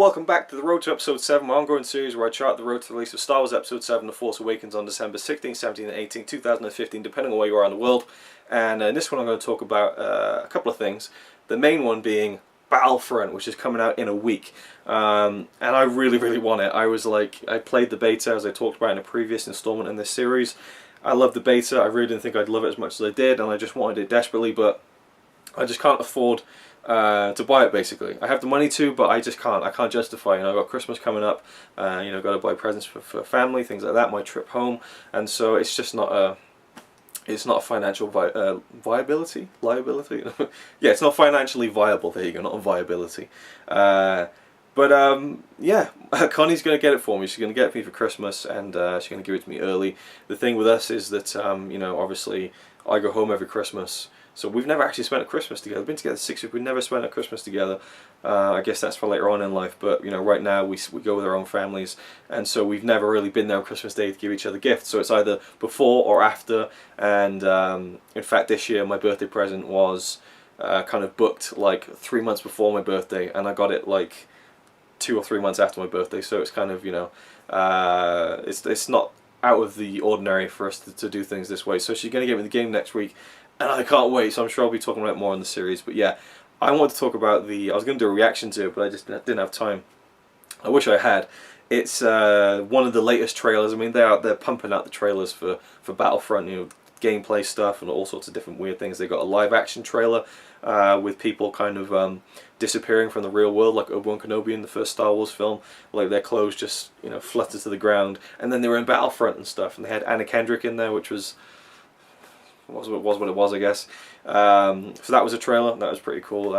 welcome back to the Road to Episode 7, my ongoing series where I chart the road to the release of Star Wars Episode 7, The Force Awakens on December 16, 17 and 18, 2015, depending on where you are in the world. And in this one I'm going to talk about a couple of things. The main one being Battlefront, which is coming out in a week. And I really want it. I played the beta, as I talked about in a previous installment in this series. I loved the beta. I really didn't think I'd love it as much as I did, and I just wanted it desperately, but I just can't afford to buy it. Basically, I have the money to, but I just can't. I can't justify. I've got Christmas coming up. Got to buy presents for family, things like that. My trip home, and so it's just not a. It's not a financial viability, liability. Yeah, it's not financially viable. There you go, not a viability. Yeah, Connie's going to get it for me. She's going to get it for me for Christmas, and she's going to give it to me early. The thing with us is that obviously I go home every Christmas. So we've never actually spent a Christmas together. We've been together 6 years. We've never spent a Christmas together. I guess that's for later on in life. But right now we go with our own families, and so we've never really been there on Christmas Day to give each other gifts. So it's either before or after. And in fact, this year my birthday present was kind of booked like 3 months before my birthday, and I got it like 2 or 3 months after my birthday. So it's kind of it's not out of the ordinary for us to do things this way. So she's going to give me the game next week. And I can't wait, so I'm sure I'll be talking about it more in the series. But yeah, I want to talk about I was going to do a reaction to it, but I just didn't have time. I wish I had. It's one of the latest trailers. I mean, they're pumping out the trailers for Battlefront, gameplay stuff and all sorts of different weird things. They got a live action trailer with people kind of disappearing from the real world, like Obi-Wan Kenobi in the first Star Wars film. Like their clothes just flutter to the ground. And then they were in Battlefront and stuff, and they had Anna Kendrick in there, which was what it was, I guess. So that was a trailer. That was pretty cool.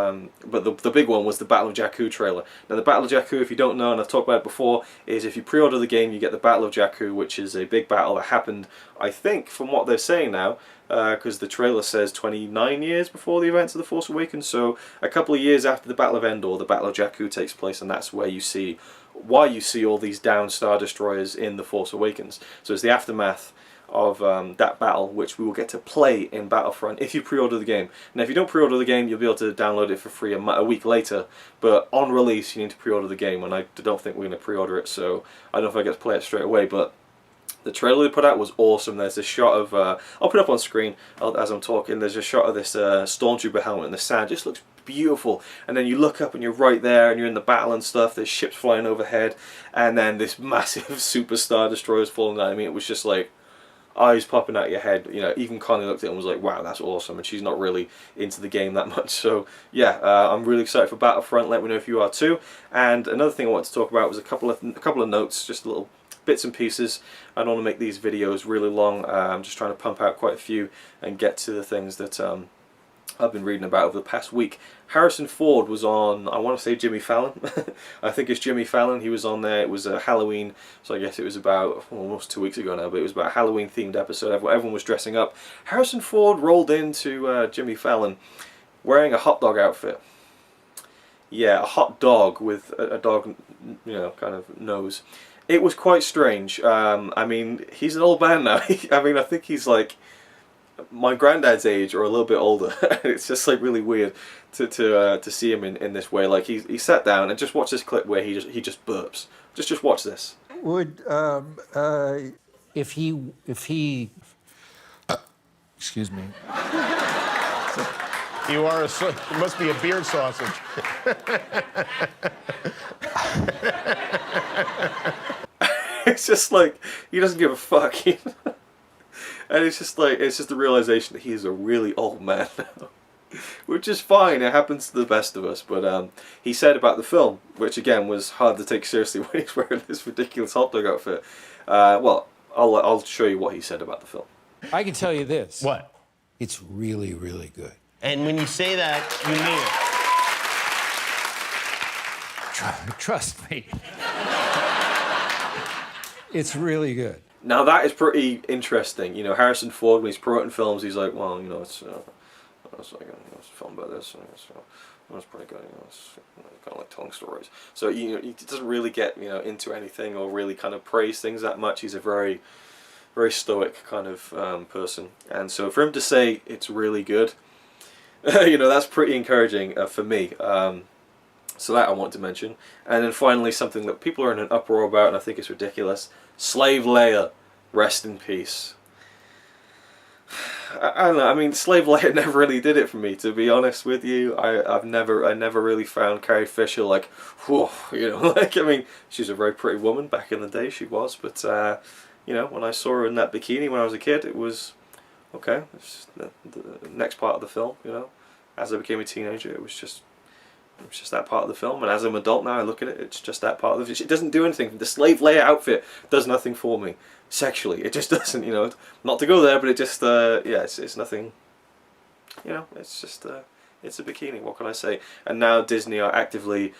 But the big one was the Battle of Jakku trailer. Now the Battle of Jakku, if you don't know, and I've talked about it before, is if you pre-order the game, you get the Battle of Jakku, which is a big battle that happened, I think, from what they're saying now, because the trailer says 29 years before the events of The Force Awakens, so a couple of years after the Battle of Endor, the Battle of Jakku takes place, and that's where you see all these downed Star Destroyers in The Force Awakens. So it's the aftermath of that battle, which we will get to play in Battlefront if you pre-order the game. Now if you don't pre-order the game, you'll be able to download it for free a week later, but on release you need to pre-order the game, and I don't think we're going to pre-order it, so I don't know if I get to play it straight away. But the trailer they put out was awesome. There's this shot of, I'll put it up on screen as I'm talking, there's a shot of this Stormtrooper helmet, and the sand just looks beautiful, and then you look up and you're right there and you're in the battle and stuff, there's ships flying overhead, and then this massive Super Star Destroyers falling down. I mean, it was just like eyes popping out your head. Even Connie looked at it and was like, wow, that's awesome, and she's not really into the game that much. So yeah, I'm really excited for Battlefront. Let me know if you are too. And another thing I wanted to talk about was a couple of notes, just little bits and pieces. I don't want to make these videos really long. I'm just trying to pump out quite a few and get to the things that I've been reading about over the past week. Harrison Ford was on, I want to say Jimmy Fallon. I think it's Jimmy Fallon. He was on there. It was a Halloween, so I guess it was about almost 2 weeks ago now, but it was about a Halloween themed episode. Everyone was dressing up. Harrison Ford rolled into Jimmy Fallon wearing a hot dog outfit. Yeah, a hot dog with a dog, kind of nose. It was quite strange. I mean, he's an old man now. I mean, I think he's like my granddad's age or a little bit older. It's just like really weird to see him in this way. Like he sat down and just watch this clip where he just burps. Just watch this. Would if he excuse me. You are it must be a beard sausage. It's just like he doesn't give a fuck. And it's just the realization that he is a really old man now. Which is fine, it happens to the best of us. But he said about the film, which again was hard to take seriously when he's wearing this ridiculous hot dog outfit. Well, I'll show you what he said about the film. I can tell you this. What? It's really, really good. And when you say that, you mean it. Trust me. It's really good. Now that is pretty interesting. Harrison Ford, when he's promoting films, he's like, well, it's like it's a film about this, and it's pretty good. It's kind of like telling stories. So he doesn't really get into anything or really kind of praise things that much. He's a very, very stoic kind of person, and so for him to say it's really good, that's pretty encouraging for me. So that I want to mention. And then finally something that people are in an uproar about and I think it's ridiculous. Slave Leia, rest in peace. I don't know, I mean, Slave Leia never really did it for me, to be honest with you. I never really found Carrie Fisher like, whew, you know, like, I mean, she's a very pretty woman back in the day, she was, but, you know, when I saw her in that bikini when I was a kid, it was, okay, it's the next part of the film, you know. As I became a teenager, it was just that part of the film, and as I'm an adult now, I look at it, it's just that part of the film. It doesn't do anything. The Slave Leia outfit does nothing for me. Sexually, it just doesn't, you know, not to go there, but it just, yeah, it's nothing, you know, it's just, it's a bikini, what can I say? And now Disney are actively,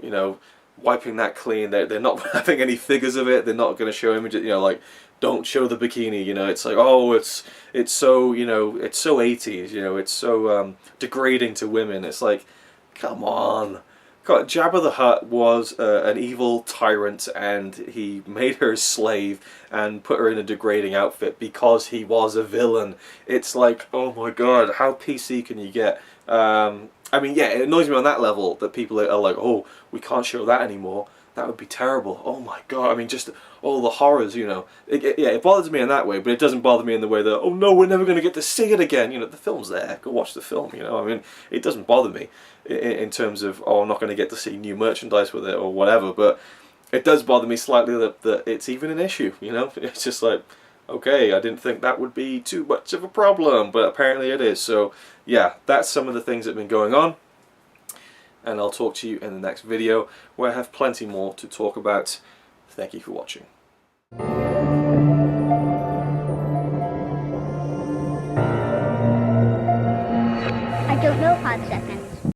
you know, wiping that clean. They're not having any figures of it, they're not going to show images, you know, like, don't show the bikini, you know, it's like, oh, it's so, you know, it's so 80s, you know, it's so, degrading to women. It's like, come on. God, Jabba the Hutt was an evil tyrant, and he made her a slave and put her in a degrading outfit because he was a villain. It's like, oh my god, how PC can you get? I mean, yeah, it annoys me on that level that people are like, oh, we can't show that anymore. That would be terrible. Oh my god, I mean, just all the horrors, you know. Yeah, it bothers me in that way, but it doesn't bother me in the way that, oh no, we're never going to get to see it again. You know, the film's there. Go watch the film, you know. I mean, it doesn't bother me in terms of, oh, I'm not going to get to see new merchandise with it or whatever, but it does bother me slightly that it's even an issue, you know. It's just like, okay, I didn't think that would be too much of a problem, but apparently it is. So, yeah, that's some of the things that have been going on. And I'll talk to you in the next video, where I have plenty more to talk about. Thank you for watching. I don't know, Hot Second.